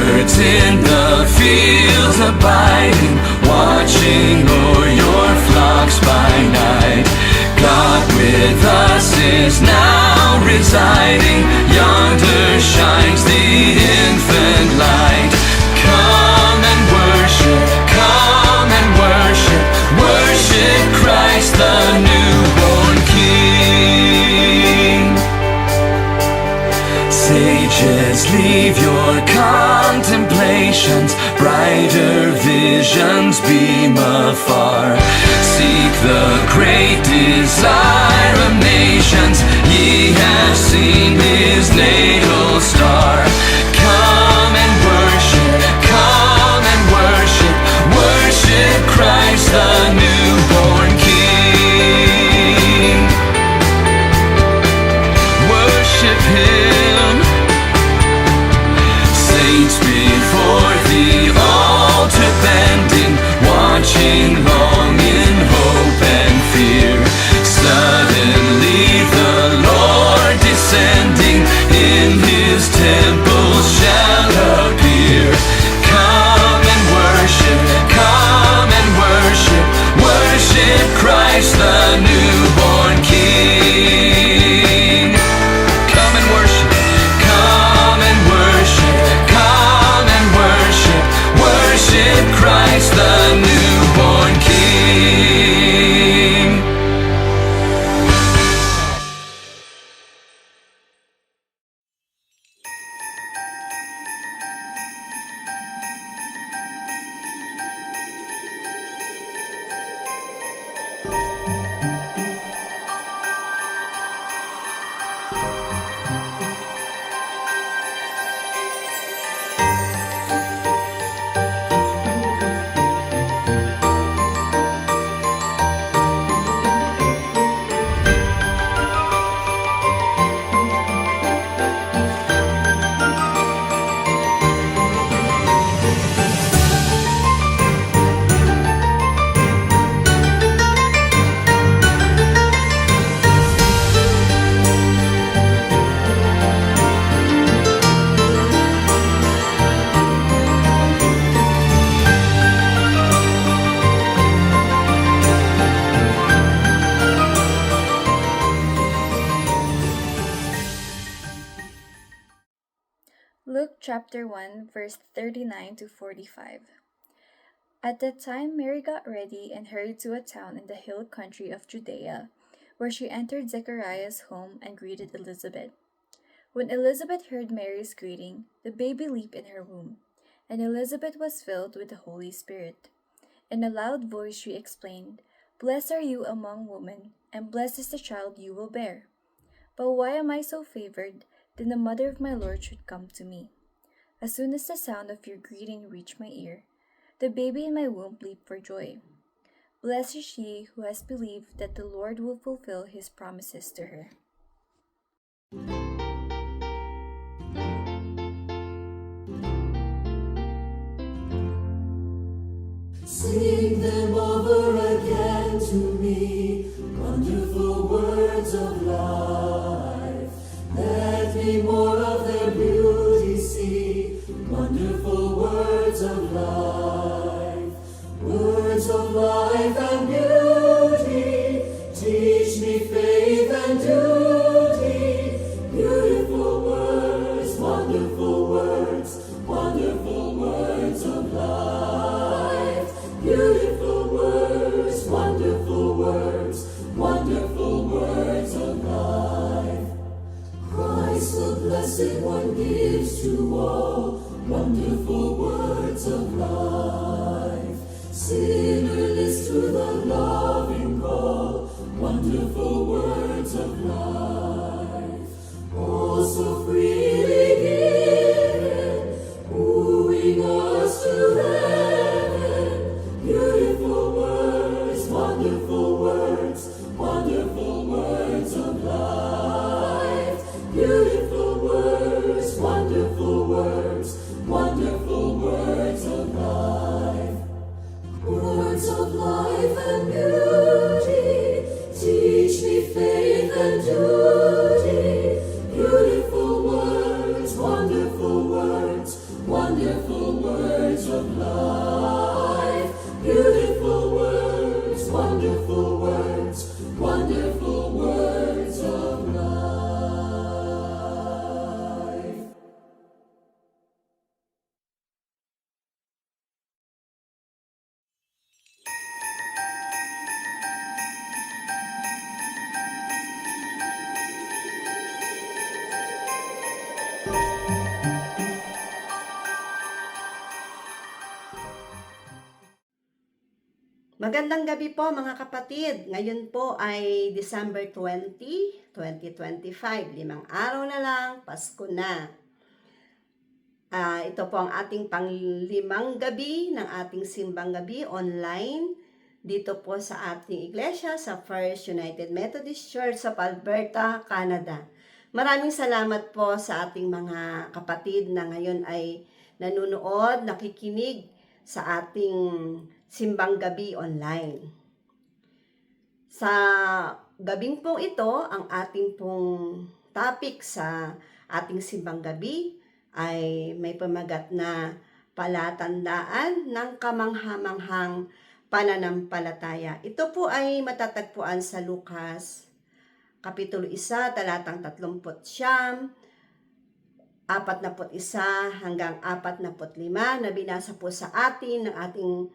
Shepherds in the fields abiding, watching o'er your flocks by night. God with us is now residing, yonder shines the infant light. Come and worship, worship Christ the newborn King. Sages, leave your contemplations, brighter visions beam afar. Seek the great desire of nations, ye have seen his natal star. Come and worship, worship Christ the newborn King. Worship him. Saints before the altar bending, watching long in hope and fear. Suddenly the Lord descending in his temple shall appear. Come and worship Christ the newborn King. Come and worship, worship Christ the newborn King. Luke chapter 1, verse 39 to 45. At that time Mary got ready and hurried to a town in the hill country of Judea, where she entered Zechariah's home and greeted Elizabeth. When Elizabeth heard Mary's greeting, the baby leaped in her womb, and Elizabeth was filled with the Holy Spirit. In a loud voice she exclaimed, "Blessed are you among women, and blessed is the child you will bear. But why am I so favored, that the mother of my Lord should come to me? As soon as the sound of your greeting reached my ear, the baby in my womb leaped for joy. Blessed is she who has believed that the Lord will fulfill his promises to her." Sing them over again to me, wonderful words of life. Let me more of their beauty see, wonderful words of life. Words of life and beauty, teach me faith and duty. Beautiful words, wonderful words, wonderful words of life. Beautiful words, wonderful words, wonderful words of life. Christ the blessed wonderful words of life. Beautiful words, wonderful words, wonderful words of life. Magandang gabi po mga kapatid. Ngayon po ay December 20, 2025. 5 araw na lang, Pasko na. Ito po ang ating panglimang gabi ng ating simbang gabi online dito po sa ating iglesia sa First United Methodist Church sa Alberta, Canada. Maraming salamat po sa ating mga kapatid na ngayon ay nanonood, nakikinig sa ating simbang gabi online. Sa gabing pong ito, ang ating pong topic sa ating simbang gabi ay may pamagat na palatandaan ng kamanghamanghang pananampalataya. Ito po ay matatagpuan sa Lucas, Kapitulo 1, talatang 39, 41 hanggang 45 na binasa po sa atin ng ating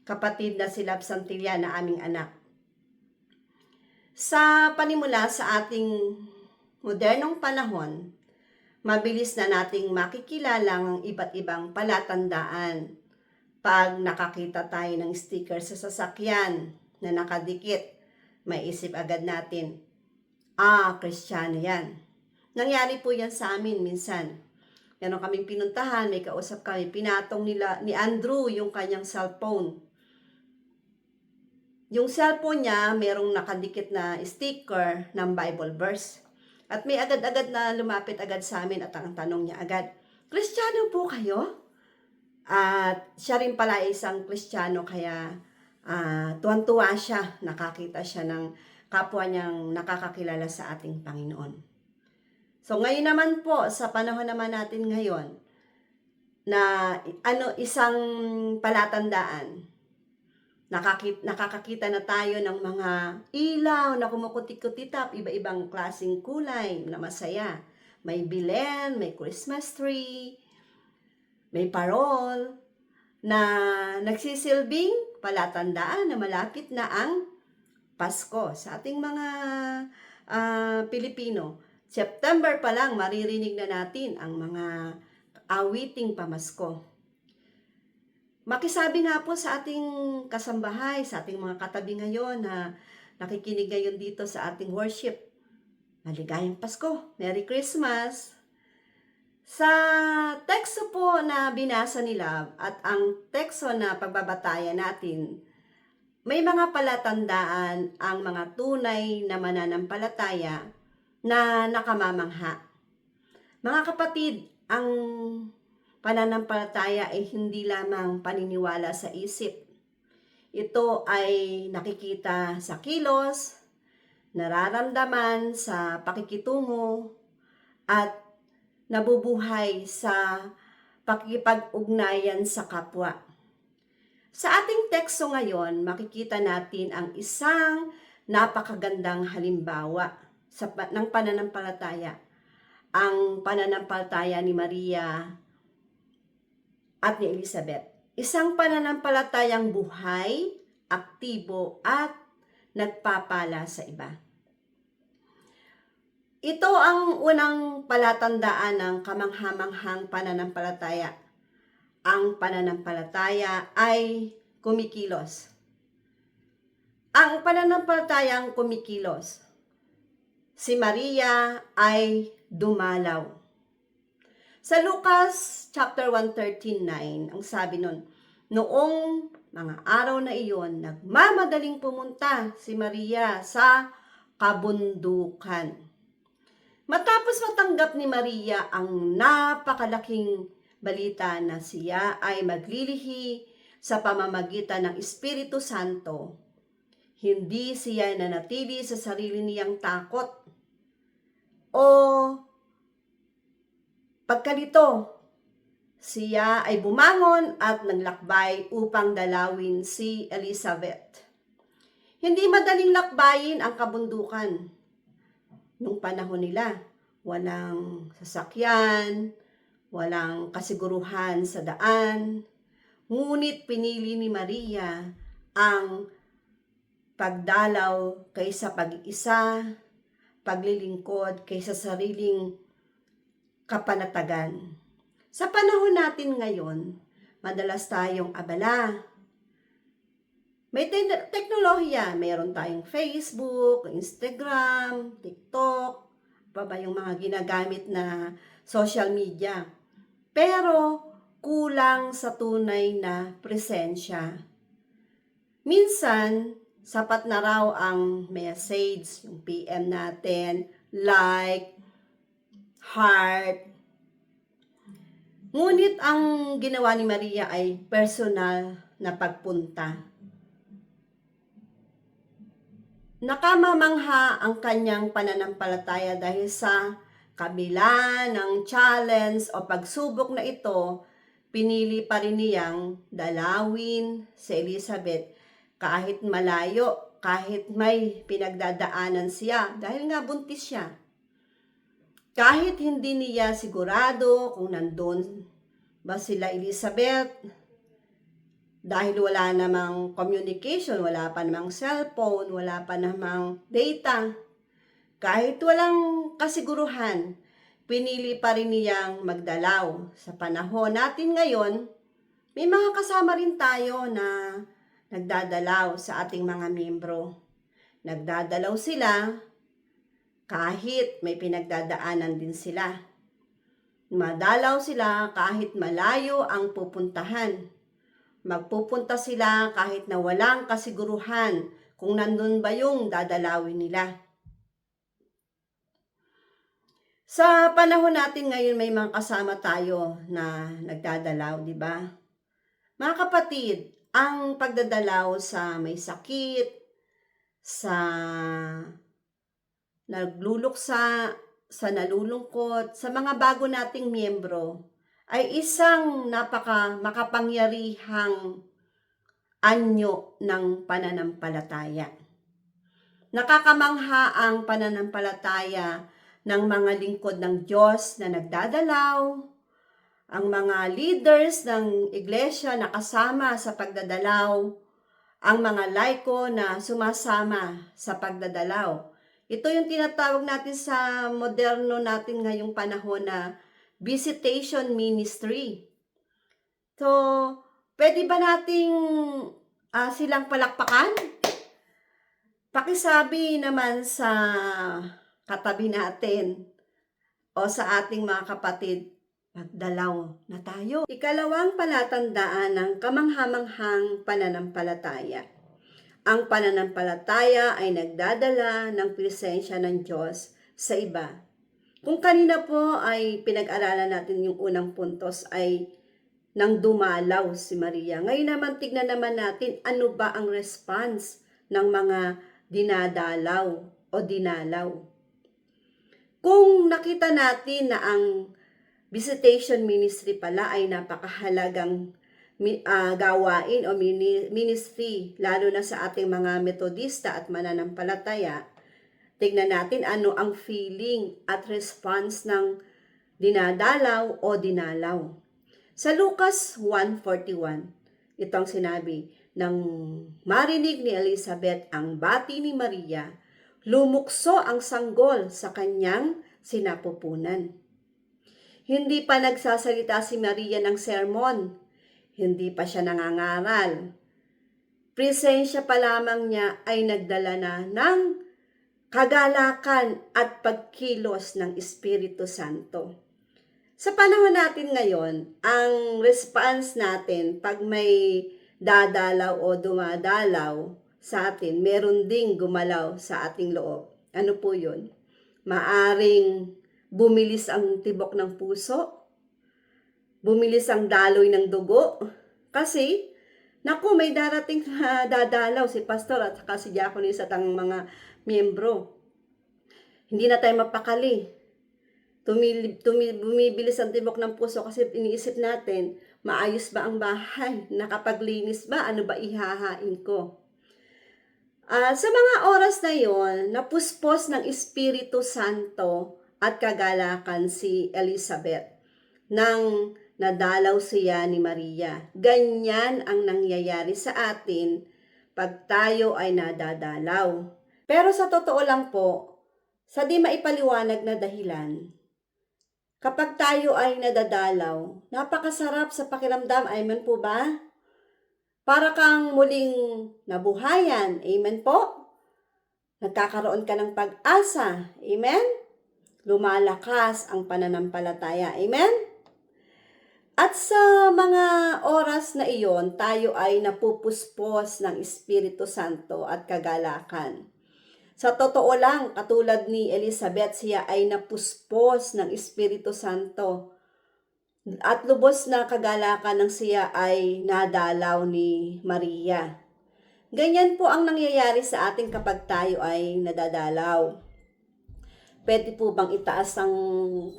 kapatid na si Lab Santilla na aming anak. Sa panimula sa ating modernong panahon, mabilis na nating makikilala ang iba't ibang palatandaan pag nakakita tayo ng sticker sa sasakyan na nakadikit. Maisip agad natin, Kristiyano yan. Nangyari po yan sa amin minsan. Meron kaming pinuntahan, may kausap kami, pinatong nila ni Andrew yung kanyang cellphone. Yung cellphone niya, merong nakadikit na sticker ng Bible verse. At may agad-agad na lumapit agad sa amin at ang tanong niya agad, Kristiyano po kayo? At siya rin pala isang Kristiyano kaya tuwan-tuwa siya, nakakita siya ng kapwa niyang nakakakilala sa ating Panginoon. So ngayon naman po, sa panahon naman natin ngayon, na isang palatandaan, nakakakita na tayo ng mga ilaw na kumukutit-kutitap, iba-ibang klaseng kulay na masaya. May Belen, may Christmas tree, may parol, na nagsisilbing palatandaan na malapit na ang Pasko. Sa ating mga Pilipino, September pa lang maririnig na natin ang mga awiting pamasko. Makisabi nga po sa ating kasambahay, sa ating mga katabi ngayon na nakikinig ngayon dito sa ating worship. Maligayang Pasko, Merry Christmas! Sa teksto po na binasa nila at ang teksto na pagbabatayan natin, may mga palatandaan ang mga tunay na mananampalataya na nakamamangha. Mga kapatid, ang pananampalataya ay hindi lamang paniniwala sa isip. Ito ay nakikita sa kilos, nararamdaman sa pakikitungo, at nabubuhay sa pakikipag-ugnayan sa kapwa. Sa ating teksto ngayon, makikita natin ang isang napakagandang halimbawa ng pananampalataya. Ang pananampalataya ni Maria at ni Elizabeth. Isang pananampalatayang buhay, aktibo, at nagpapala sa iba. Ito ang unang palatandaan ng kamanghamanghang pananampalataya. Ang pananampalataya ay kumikilos. Ang pananampalatayang kumikilos. Si Maria ay dumalaw. Sa Lucas chapter 1:13-9, ang sabi nun, noong mga araw na iyon, nagmamadaling pumunta si Maria sa kabundukan. Matapos matanggap ni Maria ang napakalaking balita na siya ay maglilihi sa pamamagitan ng Espiritu Santo, hindi siya nanatili sa sarili niyang takot o pagkalito, siya ay bumangon at naglakbay upang dalawin si Elizabeth. Hindi madaling lakbayin ang kabundukan nung panahon nila. Walang sasakyan, walang kasiguruhan sa daan. Ngunit pinili ni Maria ang pagdalaw kaysa pag-iisa, paglilingkod kaysa sariling kapanatagan. Sa panahon natin ngayon, madalas tayong abala. May teknolohiya, mayroon tayong Facebook, Instagram, TikTok, pa ba yung mga ginagamit na social media. Pero kulang sa tunay na presensya. Minsan, sapat na raw ang message, yung PM natin, like, heart. Ngunit ang ginawa ni Maria ay personal na pagpunta. Nakamamangha ang kanyang pananampalataya dahil sa kabila ng challenge o pagsubok na ito, pinili pa rin niyang dalawin si Elizabeth kahit malayo, kahit may pinagdadaanan siya dahil nga buntis siya. Kahit hindi niya sigurado kung nandun ba sila Elizabeth, dahil wala namang communication, wala pa namang cellphone, wala pa namang data, kahit walang kasiguruhan, pinili pa rin niyang magdalaw. Sa panahon natin ngayon, may mga kasama rin tayo na nagdadalaw sa ating mga miyembro. Nagdadalaw sila kahit may pinagdadaanan din sila. Madalaw sila kahit malayo ang pupuntahan. Magpupunta sila kahit na walang kasiguruhan kung nandun ba yung dadalawin nila. Sa panahon natin ngayon, may mga kasama tayo na nagdadalaw, di ba? Mga kapatid, ang pagdadalaw sa may sakit, sa nagluluksa, sa nalulungkot, sa mga bago nating miyembro, ay isang makapangyarihang anyo ng pananampalataya. Nakakamangha ang pananampalataya ng mga lingkod ng Diyos na nagdadalaw, ang mga leaders ng iglesia na kasama sa pagdadalaw, ang mga laiko na sumasama sa pagdadalaw. Ito yung tinatawag natin sa moderno natin ngayong panahon na visitation ministry. So, pwede ba nating silang palakpakan? Pakisabi naman sa katabi natin o sa ating mga kapatid, magdalaw na tayo. Ikalawang palatandaan ng kamanghamanghang pananampalataya. Ang pananampalataya ay nagdadala ng presensya ng Diyos sa iba. Kung kanina po ay pinag-aralan natin yung unang puntos ay nang dumalaw si Maria. Ngayon naman tignan naman natin ano ba ang response ng mga dinadalaw o dinalaw. Kung nakita natin na ang visitation ministry pala ay napakahalagang gawain o ministry, lalo na sa ating mga metodista at mananampalataya, tignan natin ano ang feeling at response ng dinadalaw o dinalaw. Sa Lucas 1:41, itong sinabi, nang marinig ni Elizabeth ang bati ni Maria, lumukso ang sanggol sa kanyang sinapupunan. Hindi pa nagsasalita si Maria ng sermon. Hindi pa siya nangangaral. Presensya pa lamang niya ay nagdala na ng kagalakan at pagkilos ng Espiritu Santo. Sa panahon natin ngayon, ang response natin pag may dadalaw o dumadalaw sa atin, meron ding gumalaw sa ating loob. Ano po yun? Maaring bumilis ang tibok ng puso, bumilis ang daloy ng dugo, kasi, naku, may darating na dadalaw si pastor at saka si diaconisa at ang mga miyembro. Hindi na tayo mapakali. bumibilis ang tibok ng puso kasi iniisip natin, maayos ba ang bahay? Nakapaglinis ba? Ano ba ihahain ko? Sa mga oras na yon, napuspos ng Espiritu Santo at kagalakan si Elizabeth nang nadalaw siya ni Maria. Ganyan ang nangyayari sa atin pag tayo ay nadadalaw. Pero sa totoo lang po, sa di maipaliwanag na dahilan, kapag tayo ay nadadalaw, napakasarap sa pakiramdam, amen po ba? Para kang muling nabuhayan, amen po? Nagkakaroon ka ng pag-asa, amen? Lumalakas ang pananampalataya, amen? At sa mga oras na iyon, tayo ay napupuspos ng Espiritu Santo at kagalakan. Sa totoo lang, katulad ni Elizabeth, siya ay napuspos ng Espiritu Santo. At lubos na kagalakan ng siya ay nadalaw ni Maria. Ganyan po ang nangyayari sa atin kapag tayo ay nadadalaw. Pwede po bang itaas ang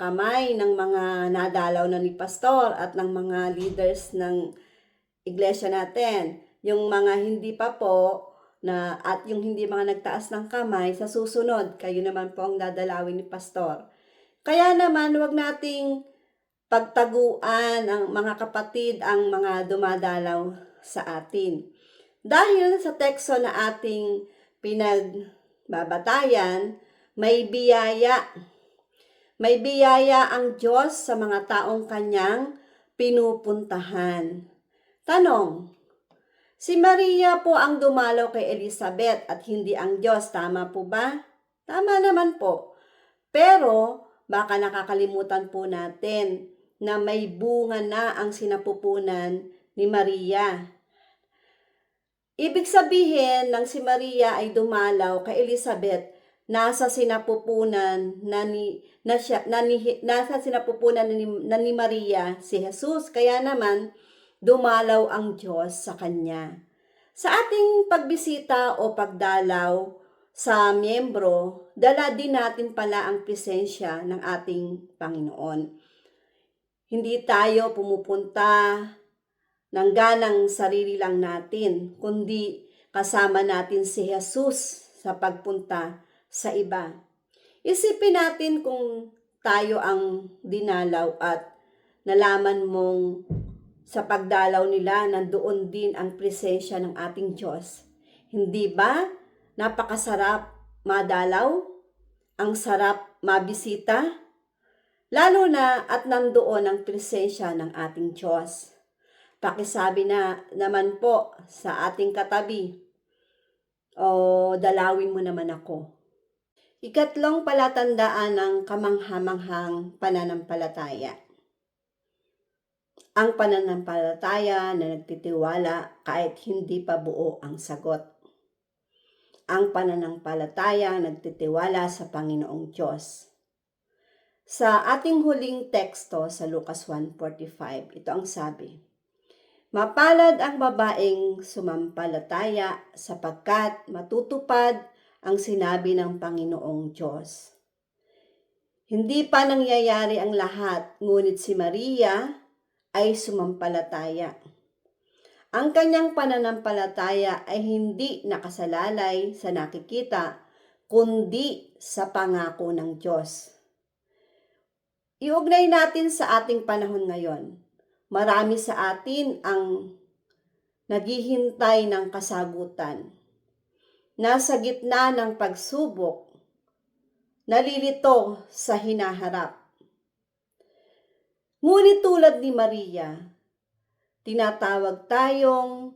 kamay ng mga nadalaw na ni pastor at ng mga leaders ng iglesia natin? Yung mga hindi pa po, at yung hindi mga nagtaas ng kamay, sa susunod, kayo naman po ang dadalawin ni pastor. Kaya naman, huwag nating pagtaguan ang mga kapatid, ang mga dumadalaw sa atin. Dahil sa teksto na ating pinagbabatayan, may biyaya. May biyaya ang Diyos sa mga taong kanyang pinupuntahan. Tanong, si Maria po ang dumalaw kay Elizabeth at hindi ang Diyos, tama po ba? Tama naman po. Pero baka nakakalimutan po natin na may bunga na ang sinapupunan ni Maria. Ibig sabihin ng si Maria ay dumalaw kay Elizabeth, nasa sinapupunan ni Maria si Jesus. Kaya naman dumalaw ang Diyos sa kanya. Sa ating pagbisita o pagdalaw sa miyembro, dala din natin pala ang presensya ng ating Panginoon. Hindi tayo pumupunta ng ganang sarili lang natin, kundi kasama natin si Jesus sa pagpunta sa iba. Isipin natin kung tayo ang dinalaw at nalaman mong sa pagdalaw nila nandoon din ang presensya ng ating Diyos. Hindi ba napakasarap madalaw? Ang sarap mabisita? Lalo na at nandoon ang presensya ng ating Diyos. Pakisabi na naman po sa ating katabi, o dalawin mo naman ako. Ikatlong palatandaan ng kamanghamanghang pananampalataya. Ang pananampalataya na nagtitiwala kahit hindi pa buo ang sagot. Ang pananampalataya nagtitiwala sa Panginoong Diyos. Sa ating huling teksto sa Lucas 1:45, ito ang sabi, mapalad ang babaeng sumampalataya sapagkat matutupad ang sinabi ng Panginoong Diyos. Hindi pa nangyayari ang lahat, ngunit si Maria ay sumampalataya. Ang kanyang pananampalataya ay hindi nakasalalay sa nakikita, kundi sa pangako ng Diyos. Iugnay natin sa ating panahon ngayon. Marami sa atin ang naghihintay ng kasagutan. Nasa gitna ng pagsubok, nalilito sa hinaharap. Ngunit tulad ni Maria, tinatawag tayong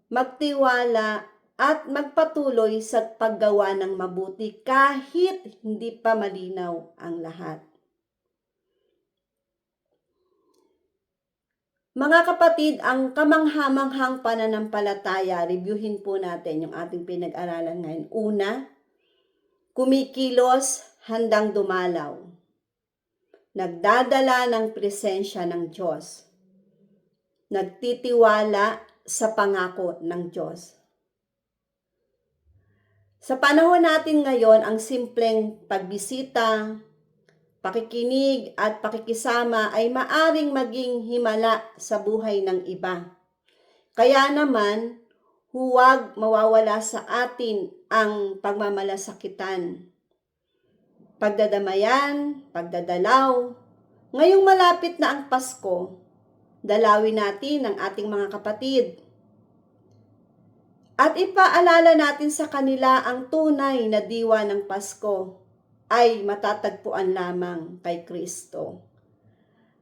magtiwala at magpatuloy sa paggawa ng mabuti kahit hindi pa malinaw ang lahat. Mga kapatid, ang kamanghamanghang pananampalataya, reviewin po natin yung ating pinag-aralan ngayon. Una, kumikilos, handang dumalaw. Nagdadala ng presensya ng Diyos. Nagtitiwala sa pangako ng Diyos. Sa panahon natin ngayon, ang simpleng pagbisita, pakikinig at pakikisama ay maaring maging himala sa buhay ng iba. Kaya naman, huwag mawawala sa atin ang pagmamalasakitan, pagdadamayan, pagdadalaw. Ngayong malapit na ang Pasko, dalawin natin ang ating mga kapatid. At ipaalala natin sa kanila ang tunay na diwa ng Pasko ay matatagpuan lamang kay Kristo.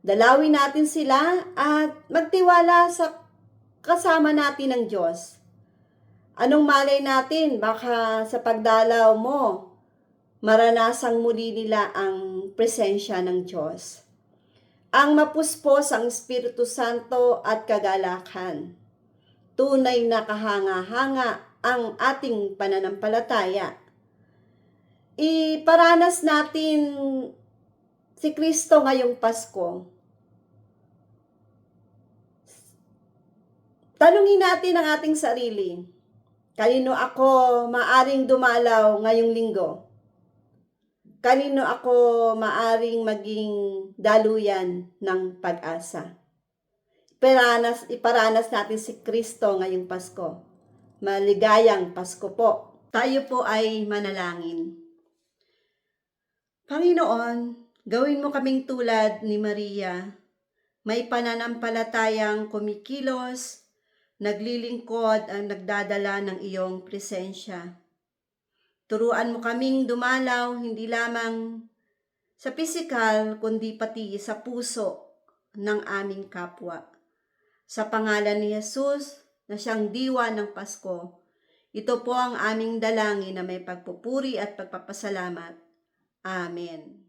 Dalawin natin sila at magtiwala sa kasama natin ng Diyos. Anong malay natin, baka sa pagdalaw mo, maranasang muli nila ang presensya ng Diyos. Ang mapuspos ang Espiritu Santo at kagalakan. Tunay na kahanga-hanga ang ating pananampalataya. Iparanas natin si Kristo ngayong Pasko. Tanungin natin ang ating sarili. Kanino ako maaring dumalaw ngayong linggo? Kanino ako maaring maging daluyan ng pag-asa? Iparanas natin si Kristo ngayong Pasko. Maligayang Pasko po. Tayo po ay manalangin. Panginoon, gawin mo kaming tulad ni Maria, may pananampalatayang kumikilos, naglilingkod ang nagdadala ng iyong presensya. Turuan mo kaming dumalaw hindi lamang sa pisikal kundi pati sa puso ng aming kapwa. Sa pangalan ni Jesus na siyang diwa ng Pasko, ito po ang aming dalangin na may pagpupuri at pagpapasalamat. Amen.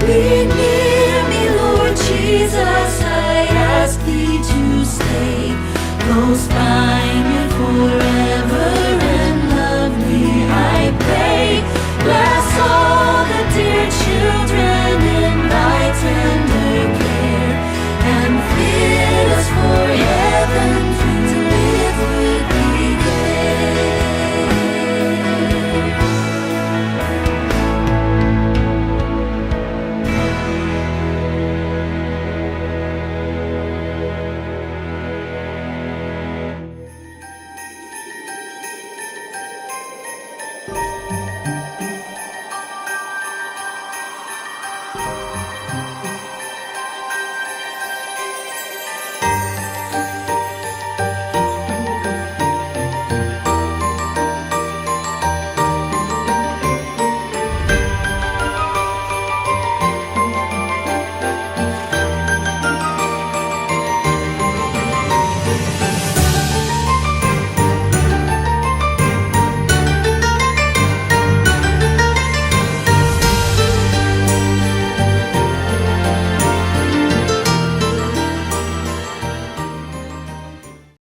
Be near me, Lord Jesus, I ask thee to stay close by me forever and love me, I pray. Bless all the dear